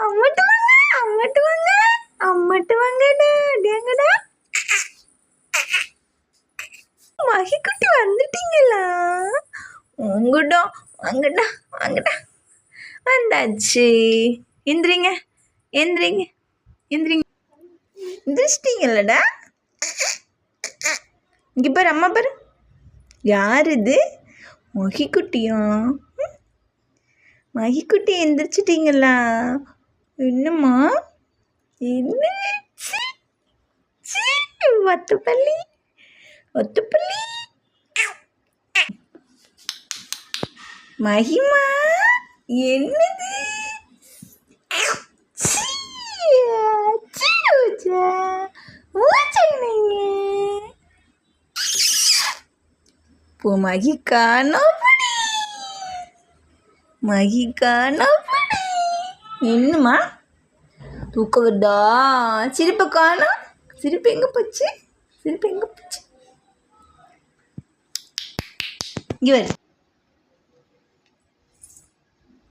அம்மட்டு வாங்க அம்மட்டு வாங்க அம்மட்டு வாங்கடா டேங்கடா. மகிக்குட்டி வந்துட்டீங்களா? உங்கடா வாங்கடா வாங்கடா. வந்தாச்சு. எந்திரிங்க எந்திரிங்க எந்திரிங்க. எந்திரிச்சிட்டிங்களடா? இங்கே பாரு அம்மா பாரு. யார் இது? மகிக்குட்டியா? மகிக்குட்டி எந்திரிச்சிட்டிங்களா? என்னம்மா என்ன? ஒத்துப்பள்ளி ஒத்துப்பள்ளி. மகிமா என்னது? மகிக்கானோ மகிக்கானோ. என்னம்மா தூக்கம் வருதா? சிரிப்பு காணோம். சிரிப்பு எங்கே போச்சு? சிரிப்பு எங்கே போச்சு? இங்கே வரு.